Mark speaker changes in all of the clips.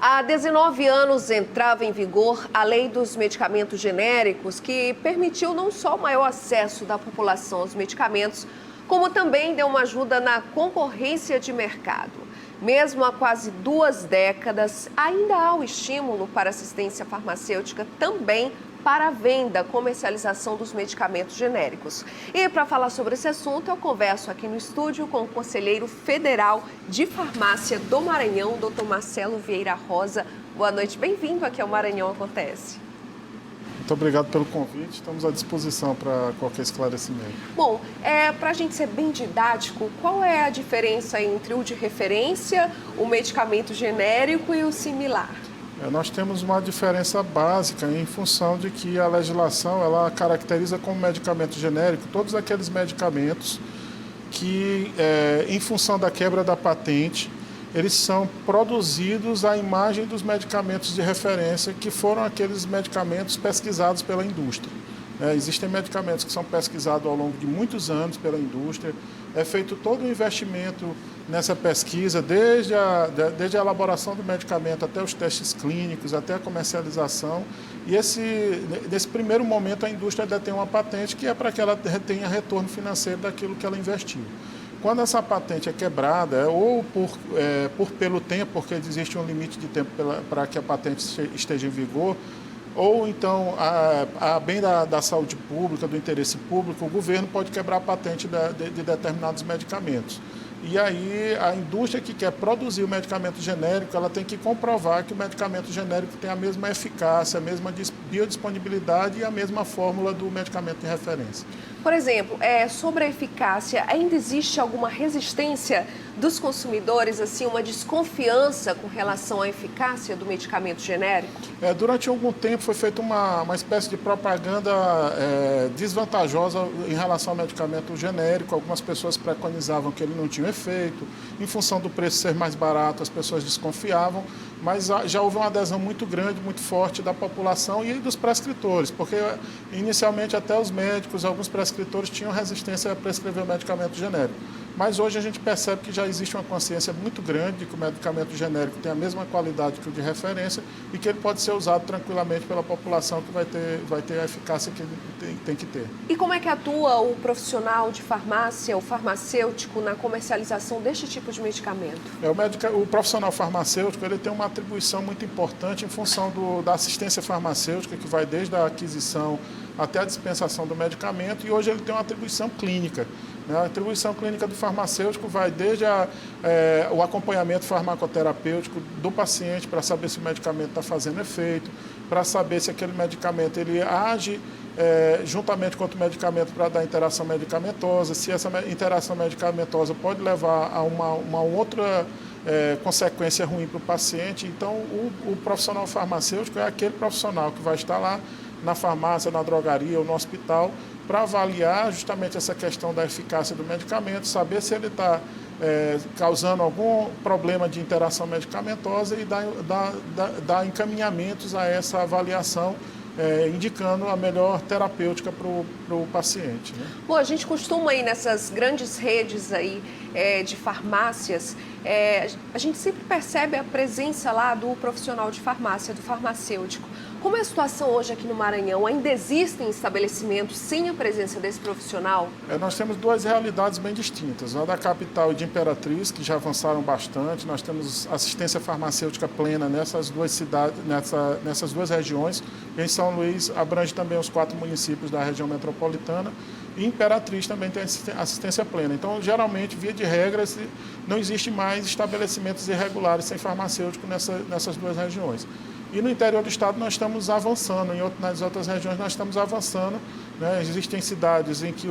Speaker 1: Há 19 anos entrava em vigor a Lei dos Medicamentos Genéricos, que permitiu não só o maior acesso da população aos medicamentos, como também deu uma ajuda na concorrência de mercado. Mesmo há quase 2 décadas, ainda há o estímulo para assistência farmacêutica também para a venda, comercialização dos medicamentos genéricos. E para falar sobre esse assunto, eu converso aqui no estúdio com o Conselheiro Federal de Farmácia do Maranhão, Dr. Marcelo Vieira Rosa. Boa noite, bem-vindo aqui ao Maranhão Acontece.
Speaker 2: Muito obrigado pelo convite, estamos à disposição para qualquer esclarecimento.
Speaker 1: Bom, para a gente ser bem didático, qual é a diferença entre o de referência, o medicamento genérico e o similar?
Speaker 2: Nós temos uma diferença básica em função de que a legislação ela caracteriza como medicamento genérico todos aqueles medicamentos que, em função da quebra da patente, eles são produzidos à imagem dos medicamentos de referência, que foram aqueles medicamentos pesquisados pela indústria. Existem medicamentos que são pesquisados ao longo de muitos anos pela indústria, é feito todo o investimento nessa pesquisa, desde a elaboração do medicamento até os testes clínicos, até a comercialização. E nesse primeiro momento a indústria detém uma patente que é para que ela tenha retorno financeiro daquilo que ela investiu. Quando essa patente é quebrada, ou pelo tempo, porque existe um limite de tempo para que a patente esteja em vigor, ou então, a bem da saúde pública, do interesse público, o governo pode quebrar a patente de determinados medicamentos. E aí, a indústria que quer produzir o medicamento genérico, ela tem que comprovar que o medicamento genérico tem a mesma eficácia, a mesma biodisponibilidade e a mesma fórmula do medicamento de referência.
Speaker 1: Por exemplo, sobre a eficácia, ainda existe alguma resistência dos consumidores, assim, uma desconfiança com relação à eficácia do medicamento genérico?
Speaker 2: Durante algum tempo foi feita uma espécie de propaganda desvantajosa em relação ao medicamento genérico. Algumas pessoas preconizavam que ele não tinha efeito. Em função do preço ser mais barato, as pessoas desconfiavam, mas já houve uma adesão muito grande, muito forte da população e dos prescritores, porque inicialmente até os médicos, alguns prescritores tinham resistência a prescrever o medicamento genérico. Mas hoje a gente percebe que já existe uma consciência muito grande de que o medicamento genérico tem a mesma qualidade que o de referência e que ele pode ser usado tranquilamente pela população, que vai ter a eficácia que ele tem que ter.
Speaker 1: E como é que atua o profissional de farmácia, o farmacêutico, na comercialização deste tipo de medicamento?
Speaker 2: O profissional farmacêutico ele tem uma atribuição muito importante em função da assistência farmacêutica, que vai desde a aquisição até a dispensação do medicamento, e hoje ele tem uma atribuição clínica. A atribuição clínica do farmacêutico vai desde o acompanhamento farmacoterapêutico do paciente para saber se o medicamento está fazendo efeito, para saber se aquele medicamento ele age juntamente com outro medicamento para dar interação medicamentosa, se essa interação medicamentosa pode levar a uma outra consequência ruim para o paciente. Então, o profissional farmacêutico é aquele profissional que vai estar lá na farmácia, na drogaria ou no hospital, para avaliar justamente essa questão da eficácia do medicamento, saber se ele está causando algum problema de interação medicamentosa e dar encaminhamentos a essa avaliação, indicando a melhor terapêutica para o paciente. Né?
Speaker 1: Bom, a gente costuma ir nessas grandes redes aí de farmácias, a gente sempre percebe a presença lá do profissional de farmácia, do farmacêutico. Como é a situação hoje aqui no Maranhão? Ainda existem estabelecimentos sem a presença desse profissional?
Speaker 2: Nós temos 2 realidades bem distintas. A da capital e de Imperatriz, que já avançaram bastante. Nós temos assistência farmacêutica plena nessas 2 cidades, nessas 2 regiões. Em São Luís abrange também os 4 municípios da região metropolitana. E Imperatriz também tem assistência plena. Então, geralmente, via de regra, não existe mais estabelecimentos irregulares sem farmacêutico nessas 2 regiões. E no interior do estado nós estamos avançando, nas outras regiões nós estamos avançando. Né? Existem cidades em que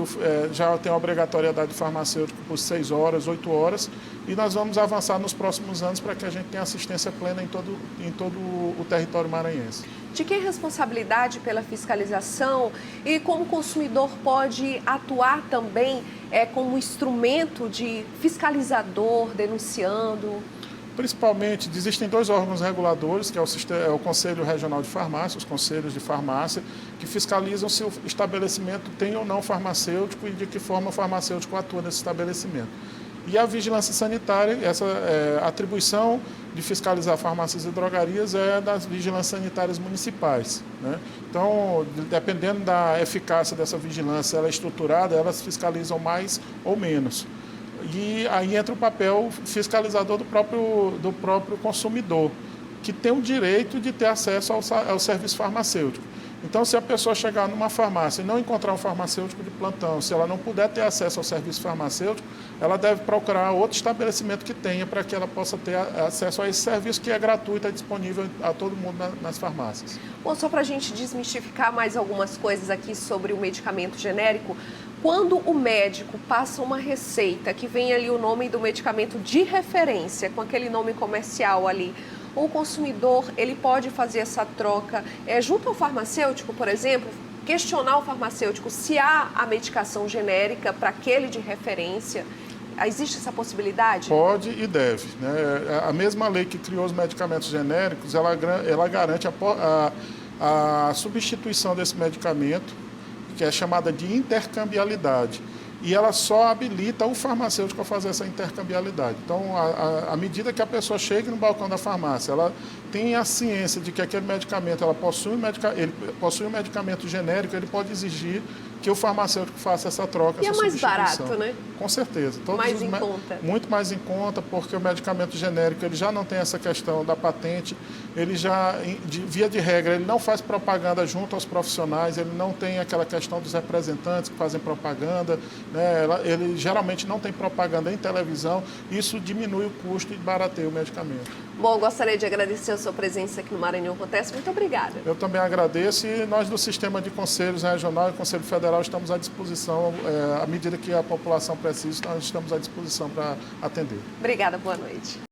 Speaker 2: já tem a obrigatoriedade de farmacêutico por 6 horas, 8 horas, e nós vamos avançar nos próximos anos para que a gente tenha assistência plena em todo o território maranhense.
Speaker 1: De quem é a responsabilidade pela fiscalização e como o consumidor pode atuar também como instrumento de fiscalizador, denunciando?
Speaker 2: Principalmente, existem 2 órgãos reguladores, que é o Conselho Regional de Farmácia, os Conselhos de Farmácia, que fiscalizam se o estabelecimento tem ou não farmacêutico e de que forma o farmacêutico atua nesse estabelecimento. E a vigilância sanitária, essa atribuição de fiscalizar farmácias e drogarias é das vigilâncias sanitárias municipais, né? Então, dependendo da eficácia dessa vigilância, ela é estruturada, elas fiscalizam mais ou menos. E aí entra o papel fiscalizador do próprio consumidor, que tem o direito de ter acesso ao serviço farmacêutico. Então, se a pessoa chegar numa farmácia e não encontrar um farmacêutico de plantão, se ela não puder ter acesso ao serviço farmacêutico, ela deve procurar outro estabelecimento que tenha para que ela possa ter acesso a esse serviço que é gratuito, é disponível a todo mundo nas farmácias.
Speaker 1: Bom, só para a gente desmistificar mais algumas coisas aqui sobre o medicamento genérico, quando o médico passa uma receita que vem ali o nome do medicamento de referência, com aquele nome comercial ali, o consumidor ele pode fazer essa troca junto ao farmacêutico, por exemplo, questionar o farmacêutico se há a medicação genérica para aquele de referência. Existe essa possibilidade?
Speaker 2: Pode e deve, né? A mesma lei que criou os medicamentos genéricos, ela garante a substituição desse medicamento, que é chamada de intercambialidade. E ela só habilita o farmacêutico a fazer essa intercambialidade. Então, à medida que a pessoa chega no balcão da farmácia, ela tem a ciência de que aquele medicamento, ele possui um medicamento genérico, ele pode exigir que o farmacêutico faça essa troca, essa substituição.
Speaker 1: E é mais barato, né?
Speaker 2: Com certeza.
Speaker 1: Mais em conta.
Speaker 2: Muito mais em conta, porque o medicamento genérico ele já não tem essa questão da patente, ele já, via de regra, ele não faz propaganda junto aos profissionais, ele não tem aquela questão dos representantes que fazem propaganda, né? Ele geralmente não tem propaganda em televisão, isso diminui o custo e barateia o medicamento.
Speaker 1: Bom, gostaria de agradecer a sua presença aqui no Maranhão Acontece. Muito obrigada.
Speaker 2: Eu também agradeço e nós do Sistema de Conselhos Regional e Conselho Federal estamos à disposição, à medida que a população precisa, nós estamos à disposição para atender.
Speaker 1: Obrigada, boa noite.